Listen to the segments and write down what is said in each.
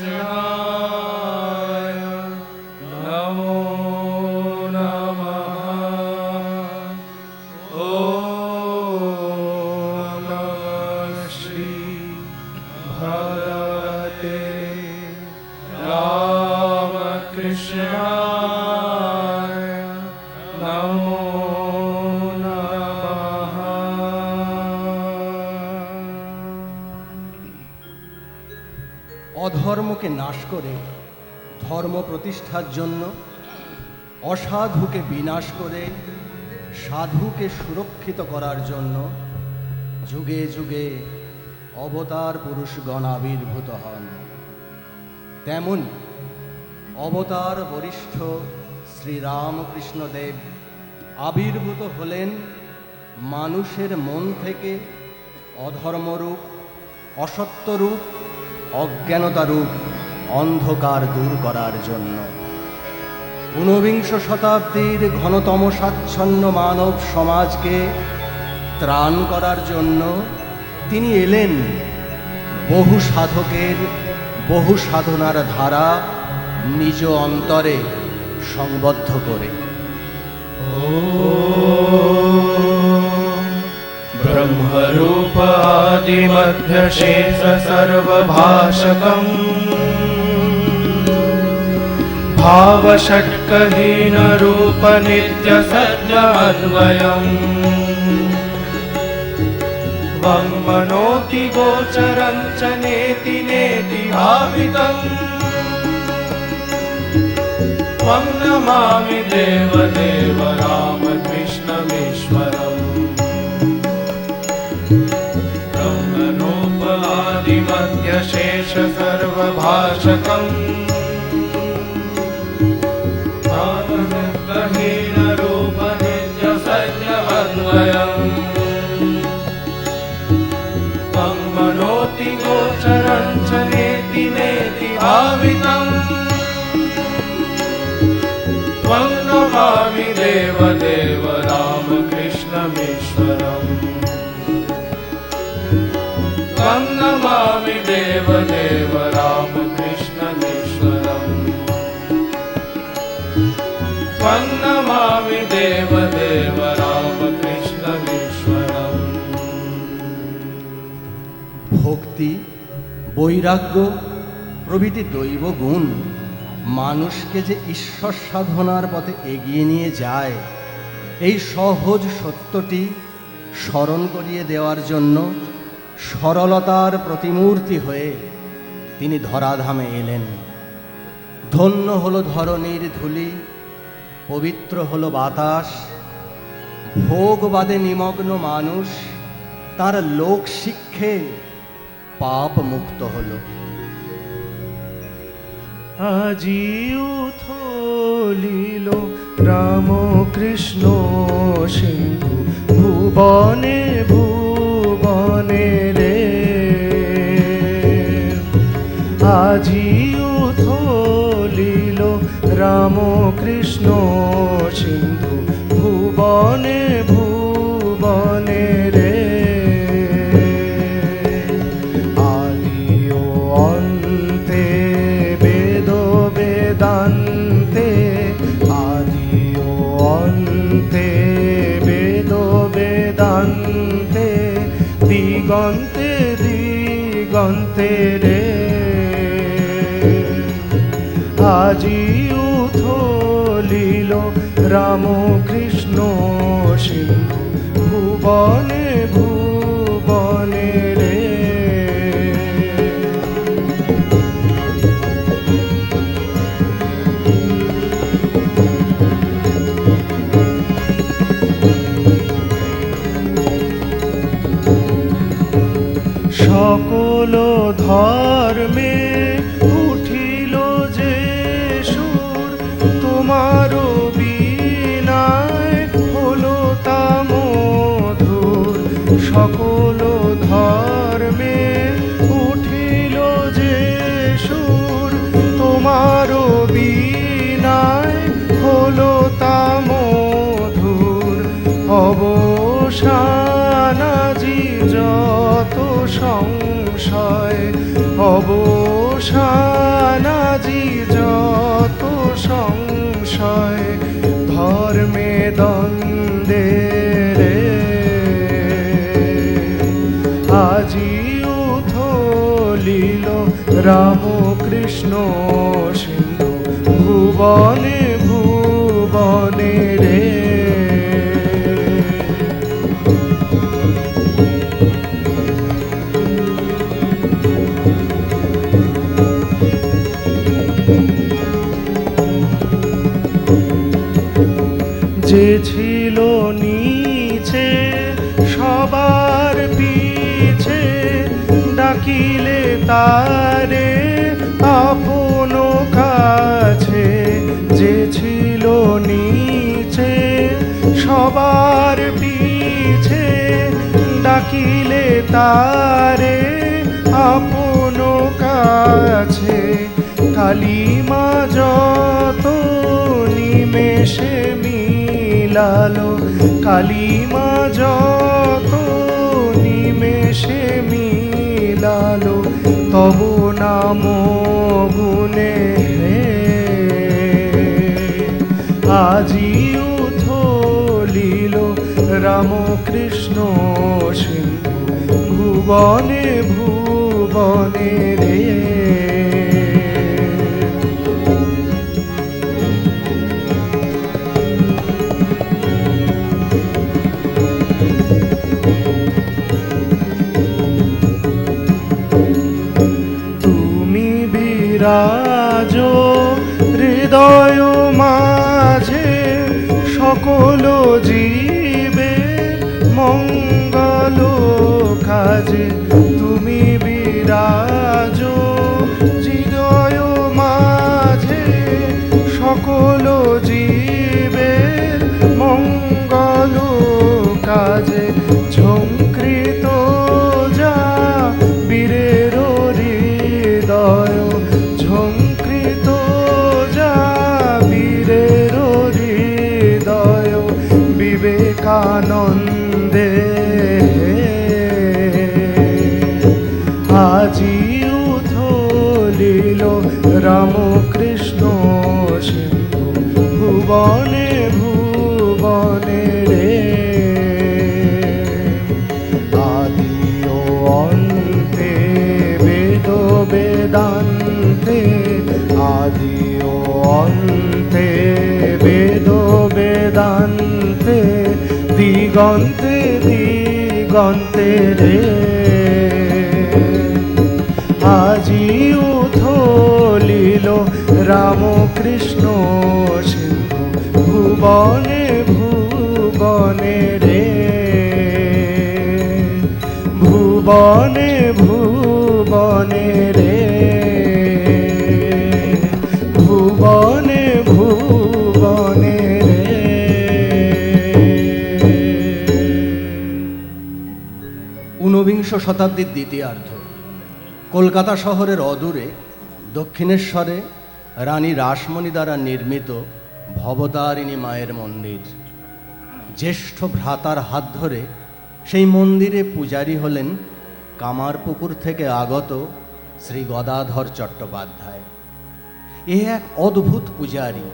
कृष्णाय नमो नमः। ॐ नमः श्री भगवते रामकृष्णाय नमो नमः। অধর্মকে নাশ করে ধর্ম প্রতিষ্ঠার জন্য, অসাধুকে বিনাশ করে সাধুকে সুরক্ষিত করার জন্য যুগে যুগে অবতার পুরুষগণ আবির্ভূত হন। তেমনি অবতার বরিষ্ঠ শ্রীরামকৃষ্ণদেব আবির্ভূত হলেন মানুষের মন থেকে অধর্মরূপ, অসত্যরূপ, অজ্ঞানতারূপ অন্ধকার দূর করার জন্য। ঊনবিংশ শতাব্দীর ঘনতম স্বাচ্ছন্ন মানব সমাজকে ত্রাণ করার জন্য তিনি এলেন বহু সাধকের বহু সাধনার ধারা নিজ অন্তরে সংবদ্ধ করে। ब्रह्मरूप आदिमध्यशेष सर्वभाषकम् भावषट्कहीन रूप नित्य सत्य अन्वयम् वं मनोति गोचरं च नेति नेति भावितम् त्वं नमामि देवदेव रामकृष्णमीश्वरम्। ब्रह्मणोपादिमध्यशेष सर्वभाषकम् भावषट्कहीन रूप नित्य सत्य अन्वयम् त्वं मनोति गोचरं च नेति नेति भावितम् त्वं नमामि देवदेव रामकृष्णमीश्वरम्। त्वं नमामि देवदेव रामकृष्णमीश्वरम्। त्वं नमामि देवदेव रामकृष्णमीश्वरम्। ভক্তি, বৈরাগ্য প্রভৃতি দৈব গুণ মানুষকে যে ঈশ্বর সাধনার পথে এগিয়ে নিয়ে যায়, এই সহজ সত্যটি স্মরণ করিয়ে দেওয়ার জন্য সরলতার প্রতিমূর্তি হয়ে তিনি ধরাধামে এলেন। ধন্য হলো ধরণীর ধূলি, পবিত্র হলো বাতাস। ভোগবাদে নিমগ্ন মানুষ তার লোক শিক্ষে পাপ মুক্ত হলো। আজি উথলিল রামকৃষ্ণ সিন্ধু ভুবনে ভুবনে রে। আজি উথলিল রামকৃষ্ণ সিন্ধু ভুবনে ভুবনে রে। বেদান্তে আদি ও অন্তে বেদ বেদান্তে দিগন্তে দিগন্তে রে। আজি উথলিল রামকৃষ্ণ সিন্ধু ভুবনে ভুবনে রে। সকল ধর্মে উঠিল যে সুর, তোমার বিনায় হলো তা মধুর। সকল ধর্মে উঠিল যে সুর, তোমার বিনায় হলো তা মধুর। অবসান আজি যত সংশয়, অবসান আজি যত সংশয় ধর্মে দ্বন্দ্বে রে, আজি উথলিল রামকৃষ্ণ সিন্ধু ভুবনে ভুবনে রে। যে ছিল নিচে সবার পিছে, ডাকিলে তারে আপন কাছে। যে ছিল নিচে সবার পিছে, ডাকিলে তারে আপন কাছে। কালিমা যত নিমেষে মিলালো, কালিমা যত নিমেষে মিলালো, তব নাম গুণে হে। আজি উথলিল রামকৃষ্ণ সিন্ধু ভুবনে ভুবনে রে। বিরাজ হৃদয় মাঝে, সকল জীবের মঙ্গল কাজে। তুমি বিরাজ হৃদয় মাঝে, সকল জীবের মঙ্গল কাজে। ঝঙ্কৃত যা বীরের হৃদয়, ঝঙ্কৃত যা বীরের হৃদয়, বিবেকানন্দে আজি উথলিল রামকৃষ্ণ সিন্ধু ভুবনে ভুবনে রে। আদি ও অন্তে বেদ বেদান্তে, আদি ও অন্তে বেদ বেদান্তে, দিগন্তে দিগন্তে রে। আজি উথলিল রামকৃষ্ণ সিন্ধু ভুবনে ভুবনে রে। ভুবনে ভুবনে রে, ভুবনে ভুবনে রে। ঊনবিংশ শতাব্দীর দ্বিতীয়ার্ধ কলকাতা শহরের অদূরে দক্ষিণেশ্বরে রানী রাসমণি দ্বারা নির্মিত ভবতারিণী মায়ের মন্দির। জ্যেষ্ঠ ভ্রাতার হাত ধরে সেই মন্দিরে পূজারী হলেন কামারপুকুর থেকে আগত শ্রী গদাধর চট্টোপাধ্যায়। এ এক অদ্ভুত পূজারী,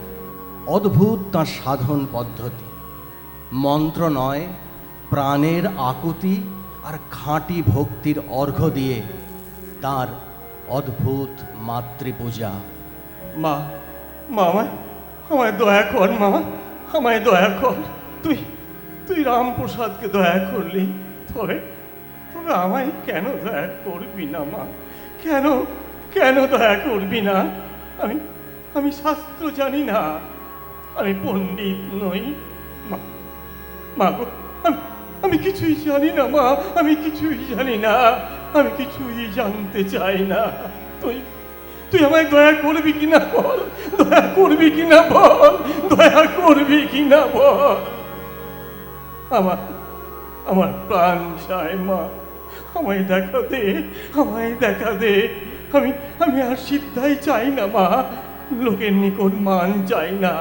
অদ্ভুত তাঁর সাধন পদ্ধতি। মন্ত্র নয়, প্রাণের আকুতি আর খাঁটি ভক্তির অর্ঘ্য দিয়ে তার অদ্ভুত মাতৃপূজা। মা, মা আমায় দয়া কর, মা আমায় দয়া কর। তুই তুই রামপ্রসাদকে দয়া করলি, তবে তবে আমায় কেন দয়া করবি না মা? কেন কেন দয়া করবি না? আমি আমি শাস্ত্র জানি না, আমি পণ্ডিত নই মা। মা গো, আমি কিছুই জানি না মা, আমি কিছুই জানি না, আমি কিছুই জানতে চাই না। তুই তুই আমায় দয়া করবি কিনা বল, দয়া করবি কিনা বল, দয়া করবি কিনা বল। আমার আমার প্রাণ চায় মা, আমায় দেখা দে, আমায় দেখা দে। আমি আমি আর সিদ্ধাই চাই না মা, লোকের নিকট মান চাই না।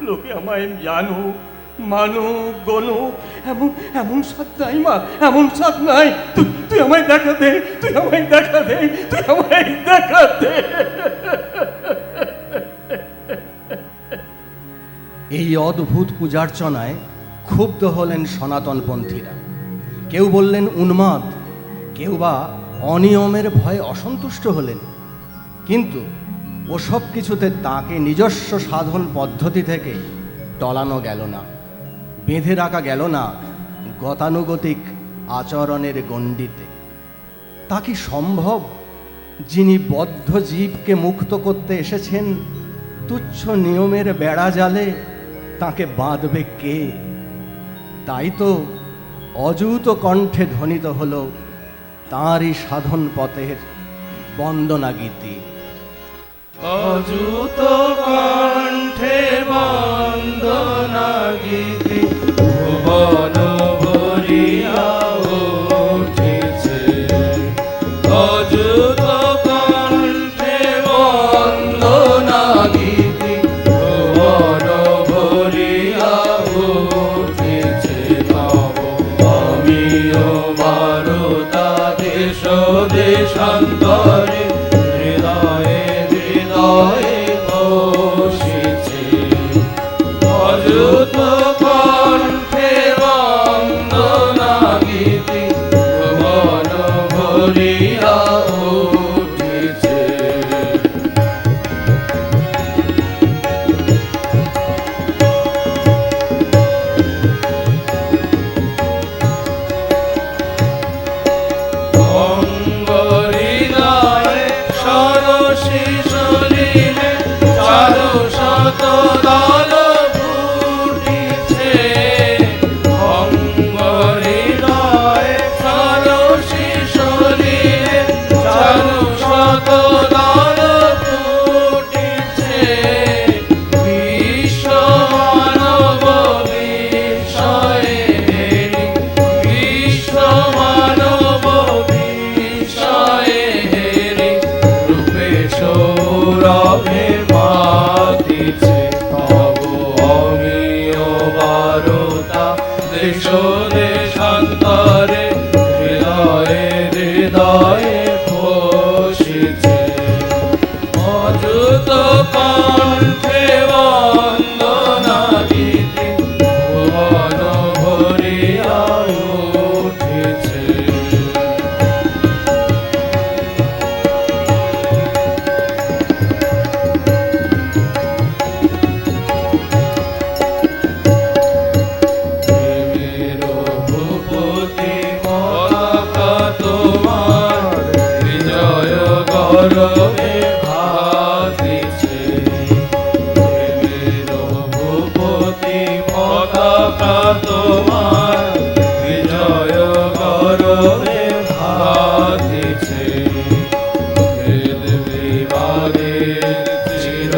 লোকে আমায় জানুক, মানুক, গনুক, এমন এমন সাথ নাই মা, এমন সাথ নাই। তুই আমায় দেখা দে, তুই আমায় দেখা দে, তুই আমায় দেখা দে। এই অদ্ভুত পূজার্চনায় ক্ষুব্ধ হলেন সনাতনপন্থীরা। কেউ বললেন উন্মাদ, কেউ বা অনিয়মের ভয়ে অসন্তুষ্ট হলেন। কিন্তু ওসব কিছুতে তাকে নিজস্ব সাধন পদ্ধতি থেকে টলানো গেল না, বেঁধে রাখা গেল না গতানুগতিক আচরণের গণ্ডিতে। তা কি সম্ভব, যিনি বদ্ধ জীবকে মুক্ত করতে এসেছেন তুচ্ছ নিয়মের বেড়া জালে, তাকে বাঁধবে কে? তাই তো অযুত কণ্ঠে ধ্বনিত হল তাঁরই সাধন পথের বন্দনা গীতি। অযুত কণ্ঠে বন্দনা গীতি ভুবন ভরিয়া উঠিছে। অযুত কণ্ঠে বন্দনা গীতি ভুবন ভরিয়া উঠিছে। তব অমিয় বারতা দেশ দেশান্তরে হৃদয়ে হৃদয়ে বসিছে। অযুত কণ্ঠে বন্দনা গীতি ভুবন ভরিয়া উঠিছে। অঙ্গহৃদয়ে সরসী সলিলে চারু শত দল ফুটিছে। অঙ্গহৃদয়ে সরসী সলিলে চারু শত দল ফুটিছে। বিশ্ব মানব বিস্ময়ে হেরি, বিশ্ব মানব বিস্ময়ে হেরি, রূপে সৌরভে মাতিছে। তব অমিয় বারতা দেশ দেশান্তরে হৃদয়ে হৃদয়ে বসিছে। অযুত কণ্ঠে বন্দনা গীতি ভুবন ভরিয়া উঠিছে। প্রেমের ভূপতি পতাকা তোমার বিজয় গৌরবে ভাতিছে। প্রেমের ভূপতি পতাকা তোমার বিজয় গৌরবে ভাতিছে। ভেদ বিবাদের চির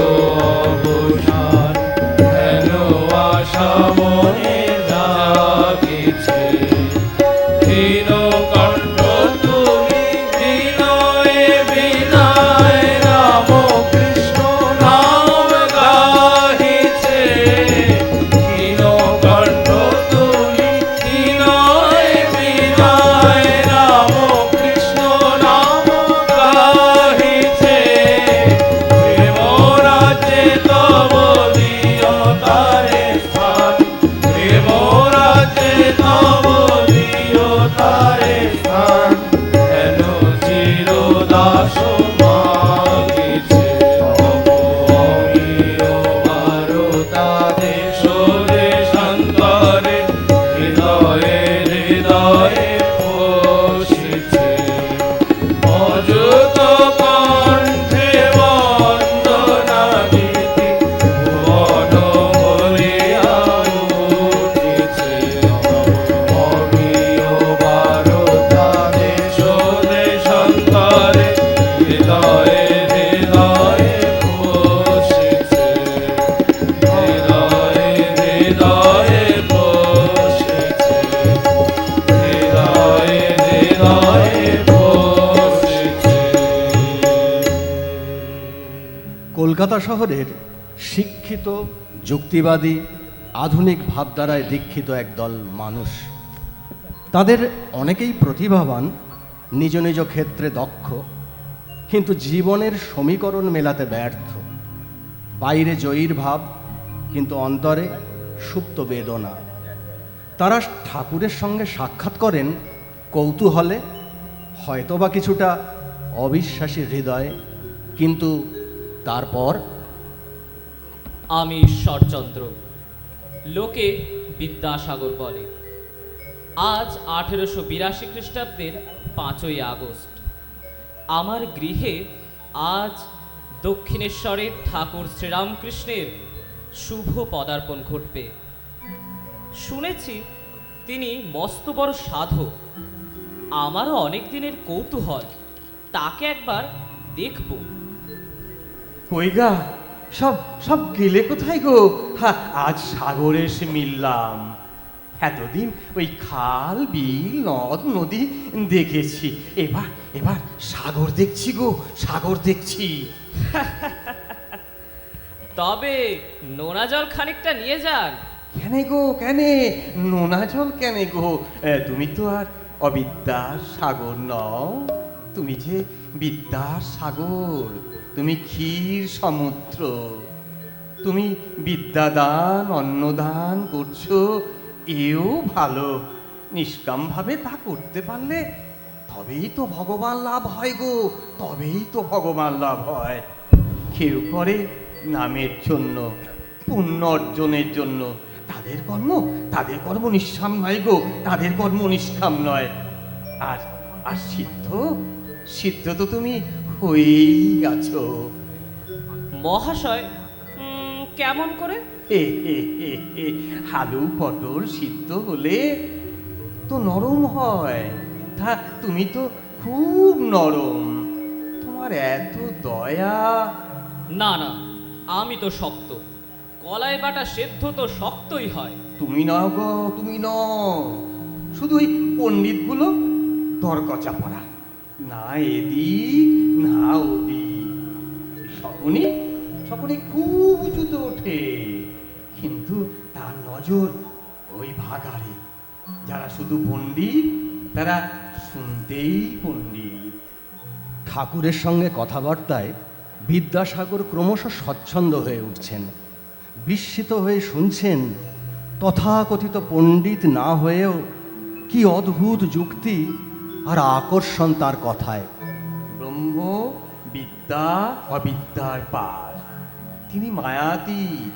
অবসান হেন আশা মনে জাগিছে। ক্ষীণ কণ্ঠ তুলি বিনয়ে বিনয় রাম কৃষ্ণ নাম গাহিছে। ক্ষীণ কণ্ঠ তুলি বিনয়ে বিনয় রাম কৃষ্ণ নাম গাহিছে। প্রেম রাজ্যে তব দিয় তারে স্থান, প্রেম রাজ্যে তব দিয় তারে স্থান, হেন চিরদাস মাগিছে। তব অমিয় বারতা দেশ দেশান্তরে হৃদয়ে হৃদয়ে বসিছে। অযুত কণ্ঠে বন্দনা গীতি ভুবন ভরিয়া উঠিছে। অমিয় বারতা দেশ দেশান্তরে হৃদয়ে হৃদয়ে বসিছে। হৃদয়ে হৃদয়ে বসিছে। হৃদয়ে হৃদয়ে বসিছে। কলকাতা শহরের শিক্ষিত, যুক্তিবাদী, আধুনিক ভাবধারায় দীক্ষিত একদল মানুষ। তাদের অনেকেই প্রতিভাবান, নিজ নিজ ক্ষেত্রে দক্ষ, কিন্তু জীবনের সমীকরণ মেলাতে ব্যর্থ। বাইরে জয়ীর ভাব, কিন্তু অন্তরে সুপ্ত বেদনা। তারা ঠাকুরের সঙ্গে সাক্ষাৎ করেন কৌতূহলে, হয়তোবা কিছুটা অবিশ্বাসী হৃদয়ে, কিন্তু তারপর আমি ঈশ্বরচন্দ্র, লোকে বিদ্যাসাগর বলে। আজ 1882 খ্রিস্টাব্দের 5ই আগস্ট আমার গৃহে আজ দক্ষিণেশ্বরের ঠাকুর শ্রীরামকৃষ্ণের শুভ পদার্পণ ঘটবে। শুনেছি তিনি মস্ত বড় সাধক। আমারও অনেক দিনের কৌতূহল, তাকে একবার দেখব। কই গা, সব সব গেলে কোথায় গো? আজ সাগরে এসে মিললাম। এতদিন ওই খাল, বিল, নদ, নদী দেখেছি, এবার এবার সাগর দেখছি গো, সাগর দেখছি। তবে নোনা জল খানিকটা নিয়ে যান। কেনে গো, কেনে? নোনা জল কেনে গো? তুমি তো আর অবিদ্যার সাগর নও, তুমি যে বিদ্যার সাগর, তুমি ক্ষীর সমুদ্র। তুমি বিদ্যাদান, অন্নদান করছো, এও ভালো। নিষ্কামভাবে তা করতে পারলে তবেই তো ভগবান লাভ হয় গো, তবেই তো ভগবান লাভ হয়। কেউ করে নামের জন্য, পুণ্য অর্জনের জন্য, তাদের কর্ম নিষ্কাম নয় গো, তাদের কর্ম নিষ্কাম নয়। আর আর সিদ্ধ সিদ্ধ তো তুমি হয়েই গেছো মহাশয়। কেমন করে? আলু পটল সিদ্ধ হলে তো নরম হয়, তা তুমি তো খুব নরম। তোমার এত দয়া। না না, আমি তো শক্ত। কলাই বাটা সেদ্ধ তো শক্তই হয়। তুমি নও গো, তুমি নও। শুধু ওই পণ্ডিতগুলো দরকচা পড়া, না এদিক না ওদিক, সকলে খুব উঁচুতে ওঠে, কিন্তু তার নজর ওই ভাগাড়ে। যারা শুধু পণ্ডিত, তারা শুনতেই পণ্ডিত। ঠাকুরের সঙ্গে কথাবার্তায় বিদ্যাসাগর ক্রমশ স্বচ্ছন্দ হয়ে উঠছেন। বিস্মিত হয়ে শুনছেন তথাকথিত পণ্ডিত না হয়েও কি অদ্ভুত যুক্তি আর আকর্ষণ তার কথায়। ব্রহ্ম বিদ্যা অবিদ্যার পার, তিনি মায়াতীত।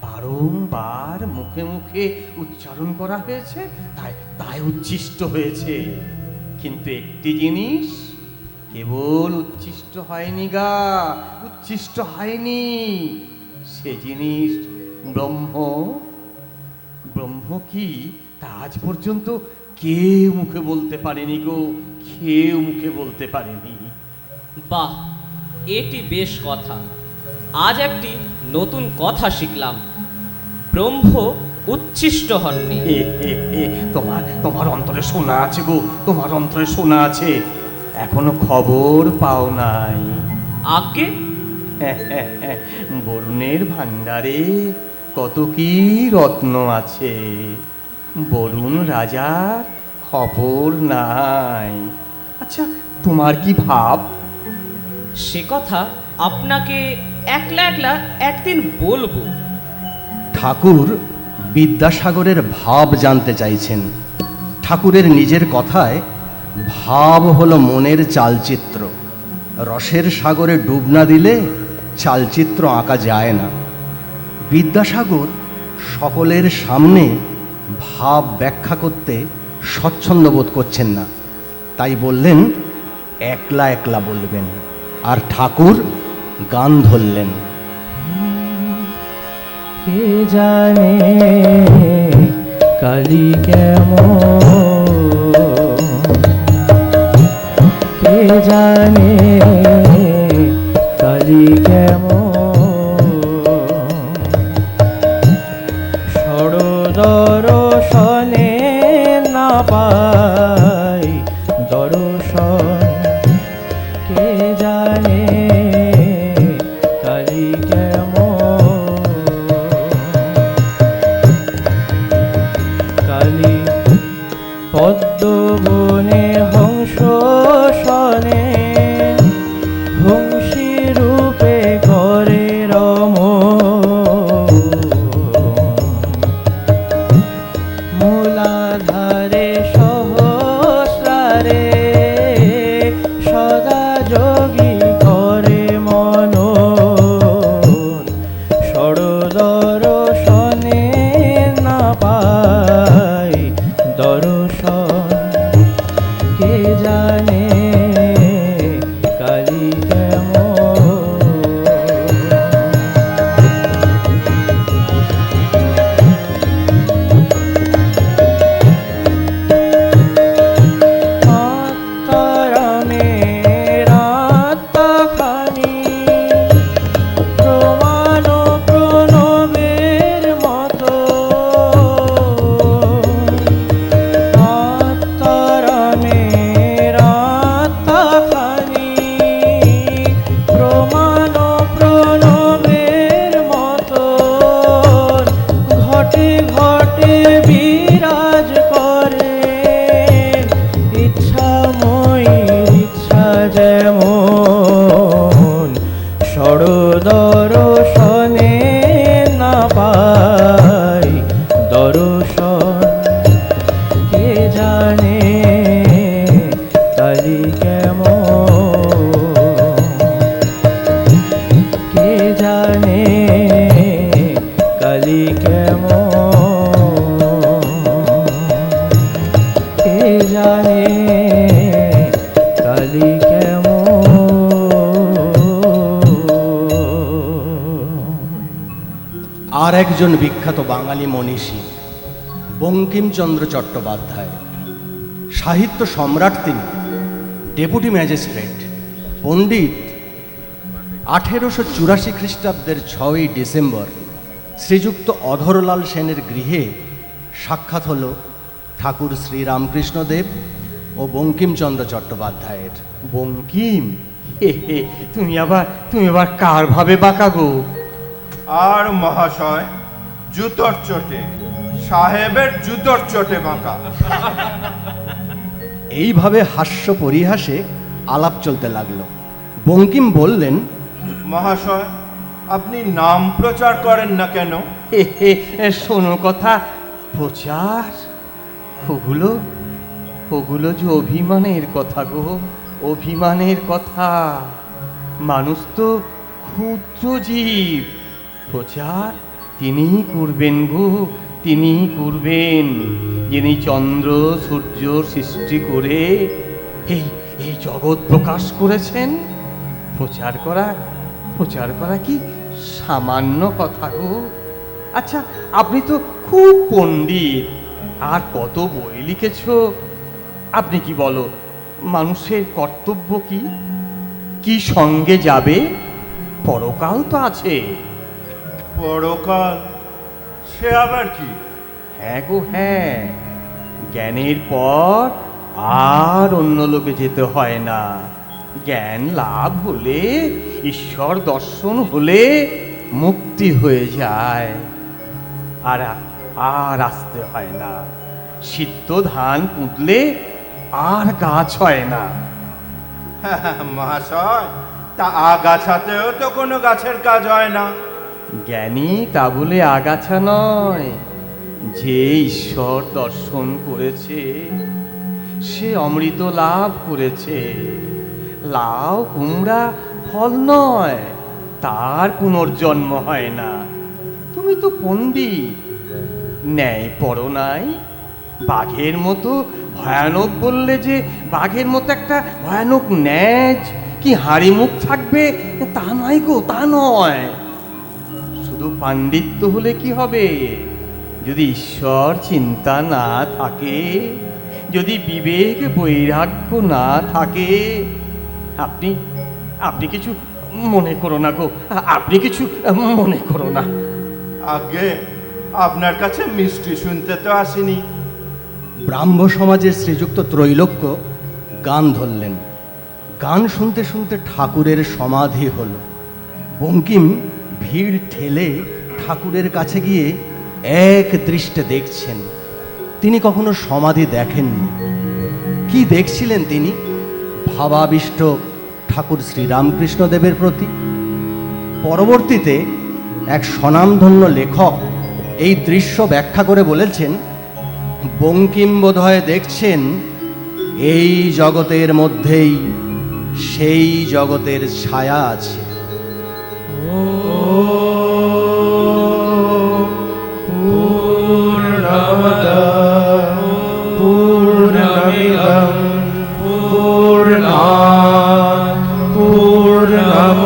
বারংবার মুখে মুখে উচ্চারণ করা হয়েছে, তাই উচ্ছিষ্ট হয়েছে। কিন্তু একটি জিনিস কেবল উচ্ছিষ্ট হয়নি গা, উচ্ছিষ্ট হয়নি। সে জিনিস ব্রহ্ম। ব্রহ্ম কি তা আজ পর্যন্ত কেউ মুখে বলতে পারেনি গো, কেউ মুখে বলতে পারেনি। বাহ, এটি বেশ কথা। আজ একটি নতুন কথা শিখলাম। ব্রহ্ম উচ্ছিষ্ট হননি। তোমার অন্তরে শোনা আছে গো, তোমার অন্তরে শোনা আছে, এখনো খবর পাও নাই। আজ্ঞে? বরুণের ভাণ্ডারে কত কি রত্ন আছে, বরুণ রাজার খবর নাই। আচ্ছা, তোমার কি ভাব? সে কথা আপনাকে একলা একলা একদিন বলবো। ঠাকুর বিদ্যাসাগরের ভাব জানতে চাইছেন। ঠাকুরের নিজের কথায় ভাব হলো মনের চালচিত্র। রসের সাগরে ডুব না দিলে চালচিত্র আঁকা যায় না। বিদ্যাসাগর সকলের সামনে ভাব ব্যাখ্যা করতে স্বচ্ছন্দ বোধ করছেন না, তাই বললেন একলা একলা বলবেন। আর ঠাকুর গান ধরলেন। কে জানে কালি কেমন, কে জানে কালি কেমন, দর্শনে না পাই দর্শন, কে জানে কালি কেমন, কালি পদ্মবনে হংস শনে, হংসী রূপে করে রমণ, দর্শনে না পাই দর্শন কে জানে কালি কেমন কে জানে কালি কেমন কে জানে কালি কেমন। আর একজন বিখ্যাত বাঙালি মনীষী বঙ্কিমচন্দ্র চট্টোপাধ্যায়, সাহিত্য সম্রাট তিনি, ডেপুটি ম্যাজিস্ট্রেট, পণ্ডিত। 1884 খ্রিস্টাব্দের 6ই ডিসেম্বর শ্রীযুক্ত অধরলাল সেনের গৃহে সাক্ষাৎ হল ঠাকুর শ্রীরামকৃষ্ণদেব ও বঙ্কিমচন্দ্র চট্টোপাধ্যায়ের। বঙ্কিম, হে হে, তুমি আবার কার ভাবে বাঁকা গো? আর মহাশয় জুতোর চোটে, সাহেবের জুতোর চোটে বাঁকা। এইভাবে হাস্য পরিহাসে আলাপ চলতে লাগলো। বঙ্কিম বললেন, মহাশয় আপনি নাম প্রচার করেন না কেন? হে হে, শোনো কথা, প্রচার ওগুলো যে অভিমানের কথা গো, অভিমানের কথা। মানুষ তো ক্ষুদ্র জীব, প্রচার তিনিই করবেন গো, তিনিই করবেন যিনি চন্দ্র সূর্য সৃষ্টি করে এই জগৎ প্রকাশ করেছেন। প্রচার করা কি সামান্য কথা গো? আচ্ছা, আপনি তো খুব পণ্ডিত, আর কত বই লিখেছ। আপনি কি বলো, মানুষের কর্তব্য কি? কি সঙ্গে যাবে? পরকাল তো আছে। পরকাল সে আবার কি? হ্যাঁ গো হ্যাঁ, জ্ঞানের পর আর অন্য লোকে যেতে হয় না। জ্ঞান লাভ হলে, ঈশ্বর দর্শন হলে মুক্তি হয়ে যায়, আর আসতে হয় না। সিদ্ধ ধান পুঁতলে আর গাছ হয় না। মহাশয় তা আগাছাতেও তো কোনো গাছের কাজ হয় না। জ্ঞানী তা বলে আগাছা নয়, যে ঈশ্বর দর্শন করেছে সে অমৃত লাভ করেছে। লাউ কুমড়া ফল নয়, তার পুনর্জন্ম হয় না। তুমি তো পণ্ডিত, ন্যায় পড়ো নাই? বাঘের মতো ভয়ানক বললে যে বাঘের মতো একটা ভয়ানক ন্যাজ কি হাঁড়ি মুখ থাকবে তা নয় গো, তা নয়। শুধু পাণ্ডিত্য হলে কি হবে? যদি ঈশ্বর চিন্তা না থাকে, যদি বিবেক বৈরাগ্য না থাকে। আপনি কিছু মনে করো না গো, আপনি কিছু মনে করো না। আগে আপনার কাছে মিষ্টি শুনতে তো আসিনি। ব্রাহ্ম সমাজের শ্রীযুক্ত ত্রৈলোক্য গান ধরলেন। গান শুনতে শুনতে ঠাকুরের সমাধি হলো। বঙ্কিম ভিড় ঠেলে ঠাকুরের কাছে গিয়ে এক দৃষ্টে দেখছেন। তিনি কখনো সমাধি দেখেননি। কি দেখছিলেন তিনি? ভাবাবিষ্ট ঠাকুর শ্রীরামকৃষ্ণদেবের প্রতি। পরবর্তীতে এক স্বনামধন্য লেখক এই দৃশ্য ব্যাখ্যা করে বলেছেন, বঙ্কিম বোধহয় দেখছেন এই জগতের মধ্যেই সেই জগতের ছায়া আছে। पूर्णमिदं पूर्णात् पूर्णमुदच्यते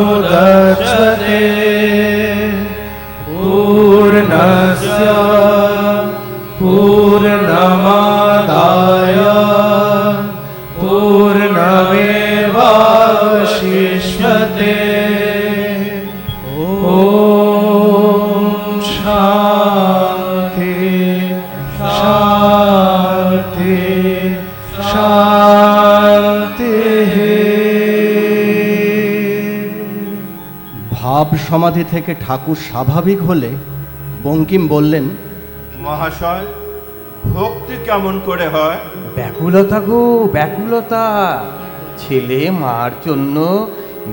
पूर्णस्य पूर्णमादाय पूर्णमेवावशिष्यते। ॐ शान्ति शान्ति শান্তিঃ। ভাব সমাধি থেকে ঠাকুর স্বাভাবিক হলে বঙ্কিম বললেন, মহাশয় ভক্তি কেমন করে হয়? ব্যাকুলতা গো, ব্যাকুলতা। ছেলে মার জন্য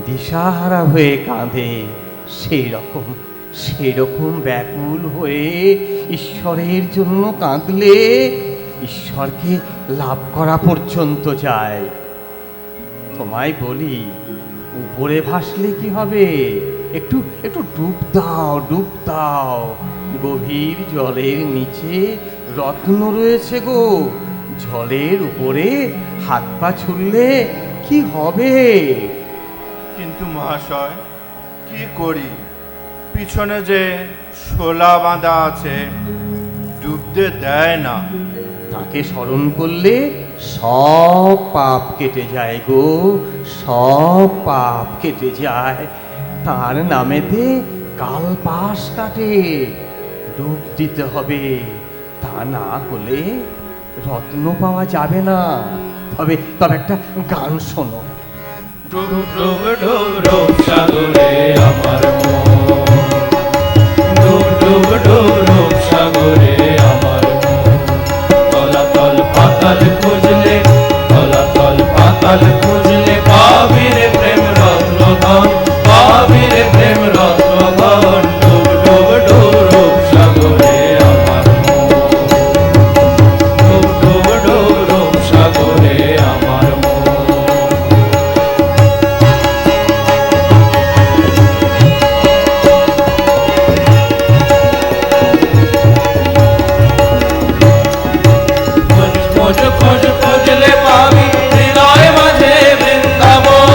দিশাহারা হয়ে কাঁদে, সেরকম ব্যাকুল হয়ে ঈশ্বরের জন্য কাঁদলে ঈশ্বরকে লাভ করা পর্যন্ত যায়। তোমায় বলি, উপরে ভাসলে কি হবে? একটু একটু ডুব দাও। গভীর জলের নিচে রত্ন রয়েছে গো। জলের উপরে হাত পা ছুড়লে কি হবে? কিন্তু মহাশয়, কি করি? পিছনে যে শোলা বাঁধা আছে, ডুবতে দেয় না। তাকে স্মরণ করলে সব পাপ কেটে যায় গো, সব পাপ কেটে যায়। তার নামেতে কাল পাশ কাটে। ডুব দিতে হবে, তা না হলে রত্ন পাওয়া যাবে না। তবে একটা গান শোনো। ডুব ডুব ডুব ডুব সাগরে আমার মন, ডুব ডুব ডুব ডুব সাগরে আমার মন। তলাতল পাতাল খুঁজলে, তলাতল পাতাল খুঁজলে পাবি রে প্রেম রত্ন ধন, পাবি রে প্রেম রত্ন ধন। ডুব ডুব ডুব ডুব সাগরে আমার মন, ডুব ডুব ডুব ডুব সাগরে আমার মন। খোঁজলে পাবি হৃদয় মাঝে বৃন্দাবন।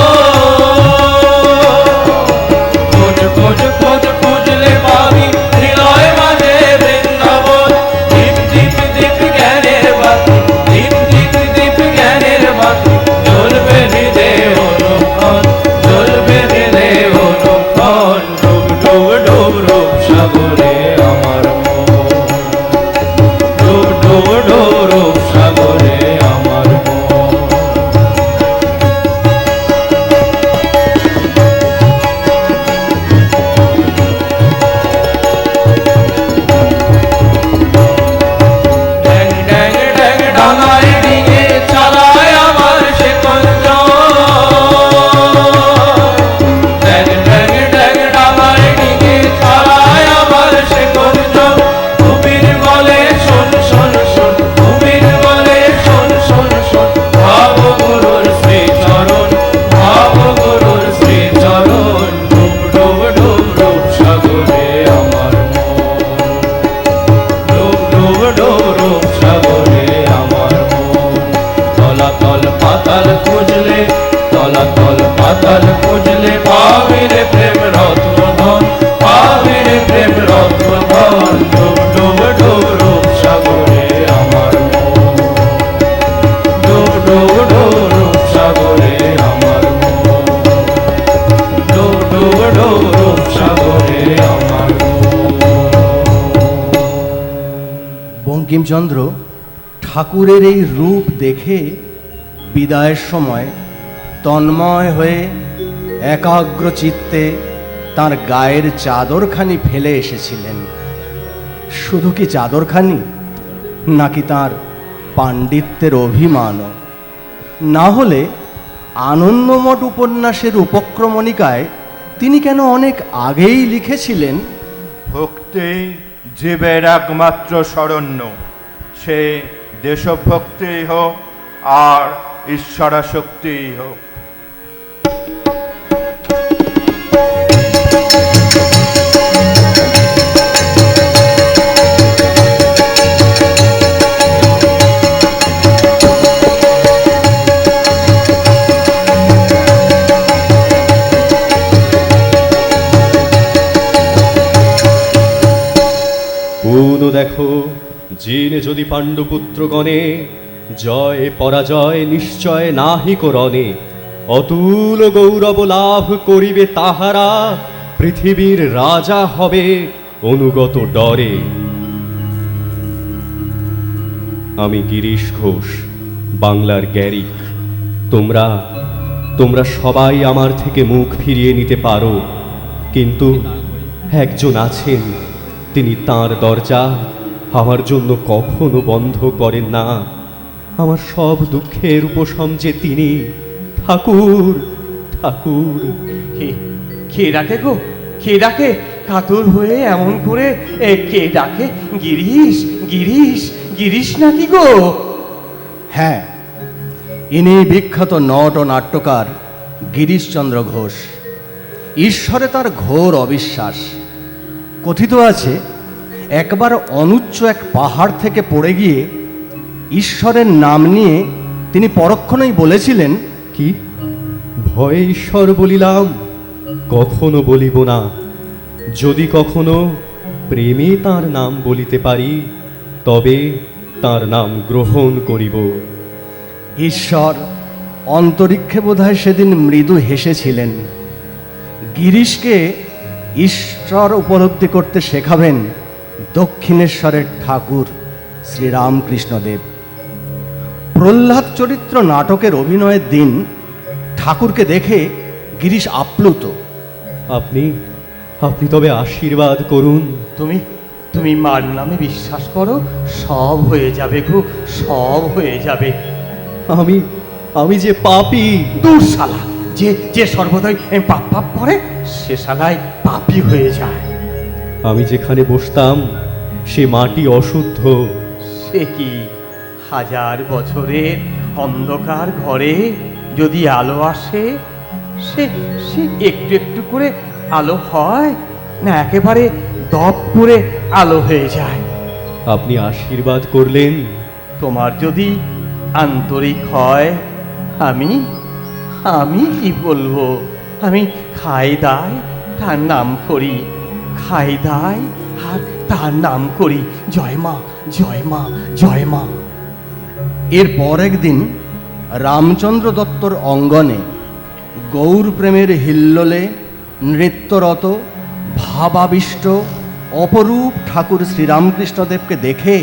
খোঁজলে পাবি হৃদয় মাঝে বৃন্দাবন। দীপ দীপ দীপ জ্ঞানের বাতি, দীপ দীপ দীপ জ্ঞানের বাতি, জ্বলবে হৃদয়ে অনুক্ষণ, জ্বলবে হৃদয়ে অনুক্ষণ। ডুব ডুব ডুব রূপ সাগরে আমার মন, ডুব ডুব ডুব রূপ সাগরে আমার মন। ড্যাং ড্যাং ড্যাং ডাঙায় ডিঙে চালায় আমার সে কঞ্জন। ড্যাং ড্যাং ড্যাং ডাঙায় ডিঙে চালায় আমার সে কঞ্জন। কুমির বলে শোন শোন শোন, কুমির বলে শোন শোন শোন। ভাব গুরুর শ্রীচরণ, ভাব গুরুর শ্রীচরণ। ডুব ডুব ডুব রূপ সাগরে আমার মন, ডুব ডুব ডুব রূপ সাগরে আমার মন। তলাতল পাতাল খুঁজলে, তলাতল পাতাল খুঁজলে পাবি রে প্রেম রত্ন ধন, পাবি রে প্রেম রত্ন ধন। ডুব ডুব ডুব রূপ সাগরে আমার মন, ডুব ডুব ডুব রূপ সাগরে আমার মন, ডুব ডুব ডুব রূপ সাগরে আমার মন। বঙ্কিমচন্দ্র ঠাকুরের এই রূপ দেখে বিদায়ের সময় তন্ময় হয়ে একাগ্র চিত্তে তাঁর গায়ের চাদরখানি ফেলে এসেছিলেন। শুধু কি চাদরখানি, নাকি তাঁর পাণ্ডিত্যের অভিমানও? না হলে আনন্দমঠ উপন্যাসের উপক্রমণিকায় তিনি কেন অনেক আগেই লিখেছিলেন, ভক্তি জীবের একমাত্র শরণ্য, সে দেশভক্তি হোক আর ঈশ্বরাশক্তি হোক। পুনঃ দেখো, জিন যদি পাণ্ডুপুত্রগণে জয় পরাজয় নিশ্চয় নাহিক রণে। অতুল গৌরব লাভ করিবে তাহারা, পৃথিবীর রাজা হবে অনুগত ডরে। আমি গিরিশ ঘোষ, বাংলার গ্যারিক। তোমরা সবাই আমার থেকে মুখ ফিরিয়ে নিতে পারো, কিন্তু একজন আছেন, তিনি তাঁর দরজা আমার জন্য কখনো বন্ধ করেন না। আমার সব দুঃখের উপশম যে তিনি, ঠাকুর ঠাকুর। কে ডাকে গো? কে ডাকে কাতর হয়ে এমন করে? কে ডাকে? গিরিশ, গিরিশ, গিরিশ নাকি গো? হ্যাঁ, ইনি বিখ্যাত নট ও নাট্যকার গিরিশচন্দ্র ঘোষ। ঈশ্বরে তার ঘোর অবিশ্বাস। কথিত আছে, একবার অনুচ্চ এক পাহাড় থেকে পড়ে গিয়ে ঈশ্বরের নাম নিয়ে তিনি পরক্ষণেই বলেছিলেন, কি ভয়ে ঈশ্বর বলিলাম? কখনো বলিব না। যদি কখনো প্রেমে তার নাম বলিতে পারি, তবে তার নাম গ্রহণ করিব। ঈশ্বর অন্তরিক্ষে বোধহয় সেদিন মৃদু হেসেছিলেন। গিরিশকে ঈশ্বর উপলব্ধি করতে শেখাবেন দক্ষিণেশ্বরের ঠাকুর শ্রীরামকৃষ্ণদেব। প্রহ্লাদ চরিত্র নাটকের অভিনয়ের দিন ঠাকুরকে দেখে গিরিশ আপ্লুত। আপনি আপনি তবে আশীর্বাদ করুন। তুমি মার নামে বিশ্বাস করো, সব হয়ে যাবে গো, সব হয়ে যাবে। আমি যে পাপী। দূর শালা, যে সর্বদাই পাপ পাপ করে সে শালায় পাপী হয়ে যায়। আমি যেখানে বসতাম সে মাটি অশুদ্ধ। সে কি, হাজার বছরের অন্ধকার ঘরে যদি আলো আসে, সে সে একটু একটু করে আলো হয় না একেবারে দপ করে আলো হয়ে যায়? আপনি আশীর্বাদ করলেন। তোমার যদি আন্তরিক হয়, আমি আমি কি বলবো? আমি খাই দাই তার নাম করি, খাই দাই আর তার নাম করি। জয় মা, জয় মা, জয় মা। এরপর একদিন রামচন্দ্র দত্তর অঙ্গনে গৌর প্রেমের হিল্লোলে নৃত্যরত ভাবাবিষ্ট অপরূপ ঠাকুর শ্রীরামকৃষ্ণদেবকে দেখে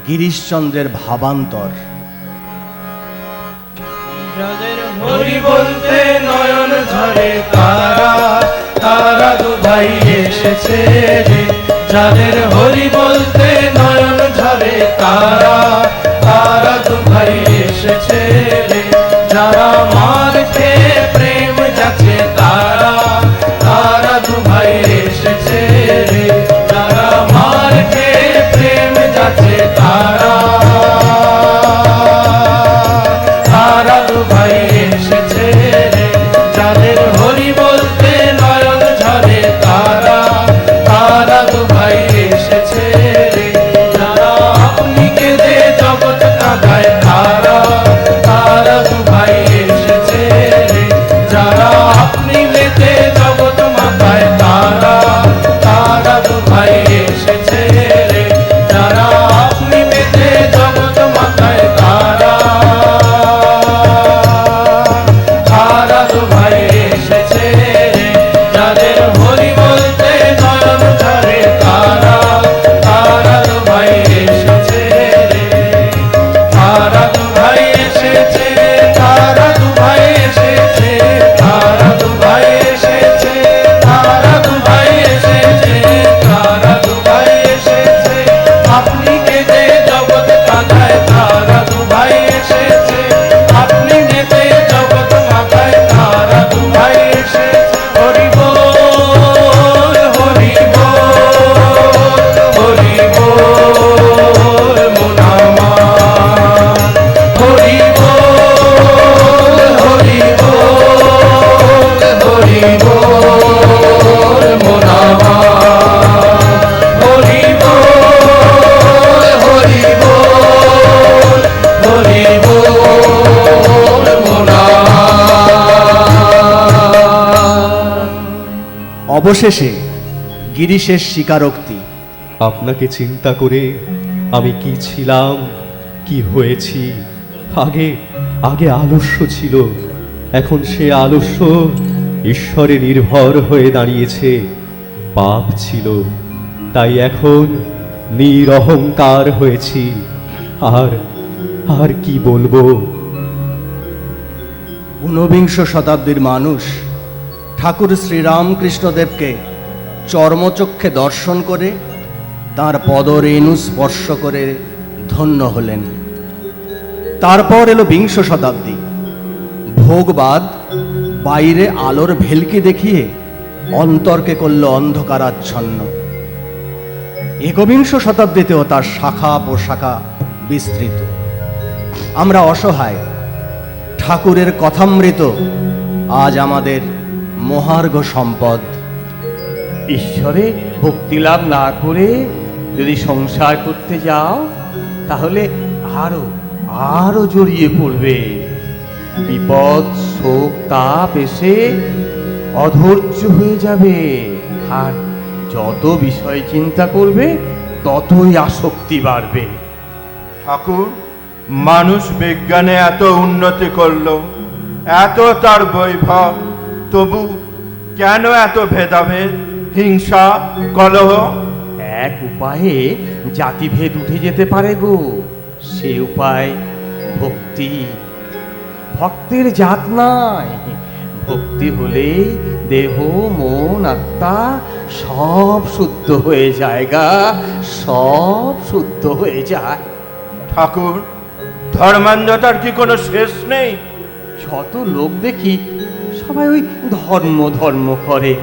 গিরিশচন্দ্রের ভাবান্তর। যাদের হরি বলতে নয়ন ঝরে তারা, তারা দুভাই এসেছে রে। যাদের হরি বলতে নয়ন ঝরে তারা, তারা দুভাই এসেছে রে। যারা মার খেয়ে প্রেম যাচ্ছে তারা, তারা দুভাই এসেছে রে। যারা মার খেয়ে প্রেম যাচ্ছে তারা, তারা দুভাই এসেছে রে। যাদের হরি বলতে নয়ন ঝরে তারা, তারা দুভাই এসেছে রে। যারা আপনি কেঁদে জগৎ কাঁদায় তারা, তারা দুভাই এসেছে রে। যারা আপনি মেতে জগৎ মাথায় তারা, তারা দুভাই এসেছে রে। যারা আপনি মেতে জগৎ মাথায় তারা, তারা দুভাই এসেছে রে। যাদের হরি বলতে নয়ন ঝরে তারা, তারা দুভাই এসেছে রে। তারা দুভাই এসেছে, তারা দুভাই এসেছে, তারা দুভাই এসেছে, তারা দুভাই এসেছে, তারা দুভাই এসেছে। আপনি কেঁদে জগৎ কাঁদায় তারা দুভাই এসেছে, আপনি নেতে জগৎ মাথায় তারা দুভাই এসেছে। হরি বল, হরি বল, হরি বল মোনামা। হরি বল, হরি বল, হরি বল মোনামা। হরি বল, হরি বল, হরি বল মোনামা। অবশেষে গিরিশের স্বীকারোক্তি। আপনাকে চিন্তা করে আমি কি ছিলাম, কি হয়েছি। আগে আগে আলস্য ছিল, এখন সে আলস্য ঈশ্বরে নির্ভর হয়ে দাঁড়িয়েছে। পাপ ছিল, তাই এখন নিরহংকার হয়েছি। আর আর কি বলবো? ঊনবিংশ শতাব্দীর মানুষ ঠাকুর শ্রীরামকৃষ্ণদেবকে চর্মচক্ষে দর্শন করে তাঁর পদরেণু স্পর্শ করে ধন্য হলেন। তারপর এলো বিংশ শতাব্দী। ভোগবাদ বাইরে আলোর ভেলকি দেখিয়ে অন্তরকে করল অন্ধকারাচ্ছন্ন। একবিংশ শতাব্দীতেও তার শাখা প্রশাখা বিস্তৃত। আমরা অসহায়, ঠাকুরের কথামৃত আজ আমাদের মহার্ঘ সম্পদ। ঈশ্বরে ভক্তি লাভ না করে যদি সংসার করতে যাও তাহলে আরো আরো জড়িয়ে পড়বে। বিপদ শোক তাপ এসে অধৈর্য হয়ে যাবে, আর যত বিষয় চিন্তা করবে ততই আসক্তি বাড়বে। ঠাকুর, মানুষ বিজ্ঞানে এত উন্নতি করলো, এত তার বৈভব, তবু কেন এত ভেদাভেদ, হিংসা, কলহ? এক উপায়ে জাতিভেদ উঠে যেতে পারে গো, সে উপায় ভক্তি। ভক্তের জাত নাই, ভক্তি হলে দেহ মন আত্মা সব শুদ্ধ হয়ে যায় গা, সব শুদ্ধ হয়ে যায়। ঠাকুর, ধর্মান্ধতার কি কোনো শেষ নেই? যত লোক দেখি সবাই ওই ধর্ম ধর্ম করে,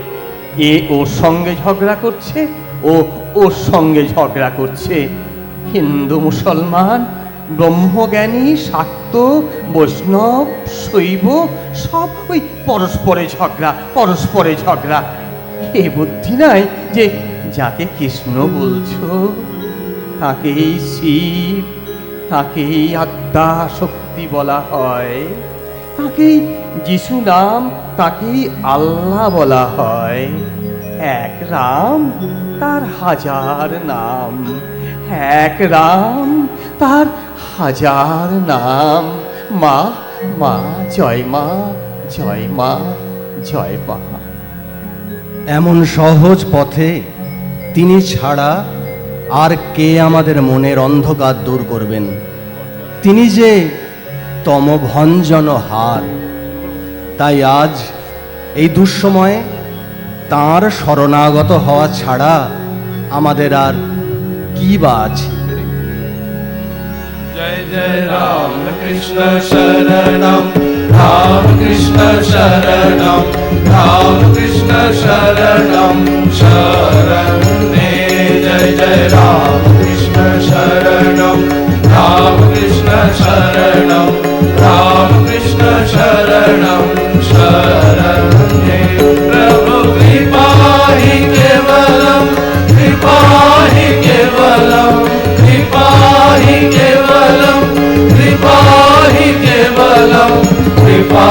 এ ওর সঙ্গে ঝগড়া করছে, ও ওর সঙ্গে ঝগড়া করছে। হিন্দু মুসলমান, ব্রহ্মজ্ঞানী শাক্ত বৈষ্ণব শৈব সব ওই পরস্পরে ঝগড়া, পরস্পরে ঝগড়া। এ বুদ্ধি নাই যে যাকে কৃষ্ণ বলছো তাকেই শিব, তাকেই আদ্যা শক্তি বলা হয়, তাকেই যিশু নাম, তাকেই আল্লাহ বলা হয়। এক রাম তার হাজার নাম, এক রাম তার হাজার নাম। মা মা জয় মা, জয় মা, জয় মা। এমন সহজ পথে তিনি ছাড়া আর কে আমাদের মনের অন্ধকার দূর করবেন? তিনি যে তমভঞ্জন হার। তাই আজ এই দুঃসময়ে তাঁর শরণাগত হওয়া ছাড়া আমাদের আর কি বা আছে? जय जय राम कृष्ण शरणं, राम कृष्ण शरणं, राम कृष्ण शरणं शरणे। जय जय राम कृष्ण शरणं, राम कृष्ण शरणं, राम कृष्ण शरणं शरणे। प्रभु कृपा हि केवलं, कृपा हि केवलं, कृपा हि केवलं, कृपा हि केवलं, कृपा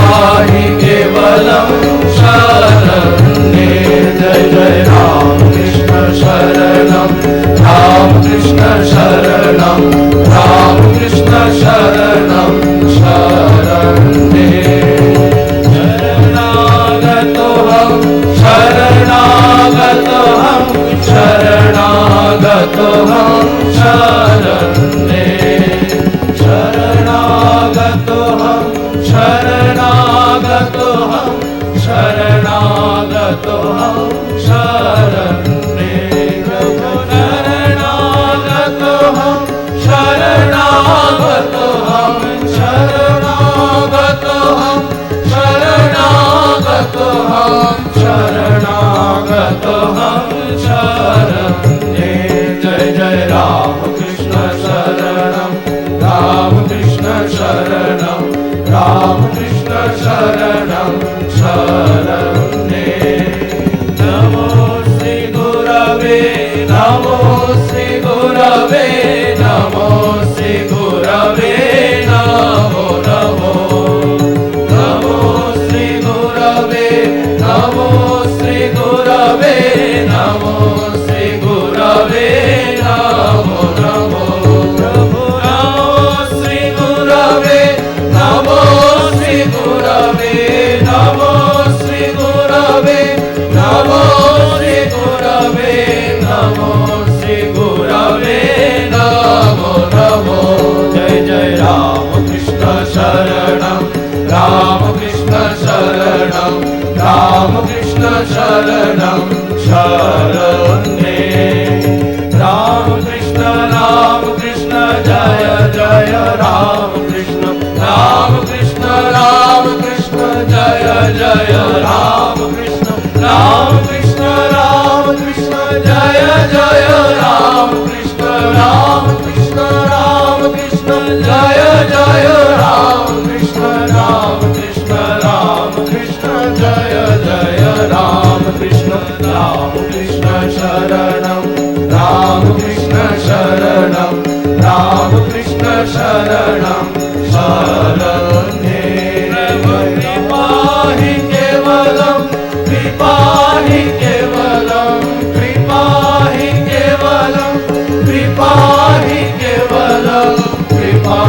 हि केवलं शरणे। जय जय राम कृष्ण शरणं, राम कृष्ण शरणं, राम कृष्ण शरणं शरणे। शरणागतोऽहं, शरणागतोऽहं, शरणागतोऽहं शरणे। शरणागतोऽहं, शरणागतोऽहं, शरणागतोऽहं शरणे। प्रभु शरणागतोऽहं, शरणागतोऽहं, शरणागतोऽहं, शरणागतोऽहं, शरणागतोऽहं शरणे। जय जय राम कृष्ण शरणं, राम कृष्ण शरणं, राम कृष्ण शरणं शरणे। नमो श्री गुरवे, नमो श्री गुरवे, नमो श्री गुरवे, नमो नमो। नमो श्री गुरवे, नमो श्री गुरवे, नमो श्री गुरवे, नमो नमो। प्रभु नमो श्री गुरवे, नमो श्री गुरवे, नमो श्री गुरवे, नमो श्री गुरवे, नमो श्री गुरवे, नमो नमो। जय जय राम कृष्ण शरणं, राम कृष्ण शरणं, राम कृष्ण शरणं शरणे। राम कृष्ण जय जय राम कृष्ण, राम कृष्ण जय जय राम कृष्ण, राम शरणं शरण्ये कृपा हि केवलं कृपा हि केवलं कृपा हि केवलं कृपा हि केवलं कृपा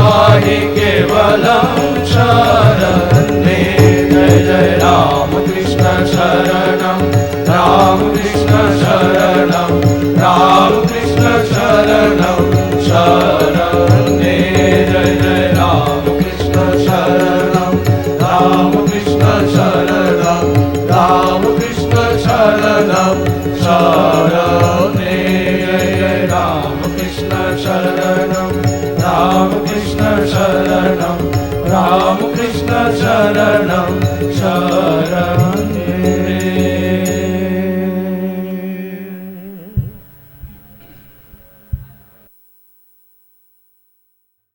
हि केवलं शरण्ये जय जय राम कृष्ण शरणं राम कृष्ण शरणं राम कृष्ण शरणं शरण्ये जय जय राम कृष्ण शरणं राम कृष्ण शरणं राम कृष्ण शरणं शरण्ये जय जय राम कृष्ण शरणं राम कृष्ण शरणं राम कृष्ण शरणं शरण्ये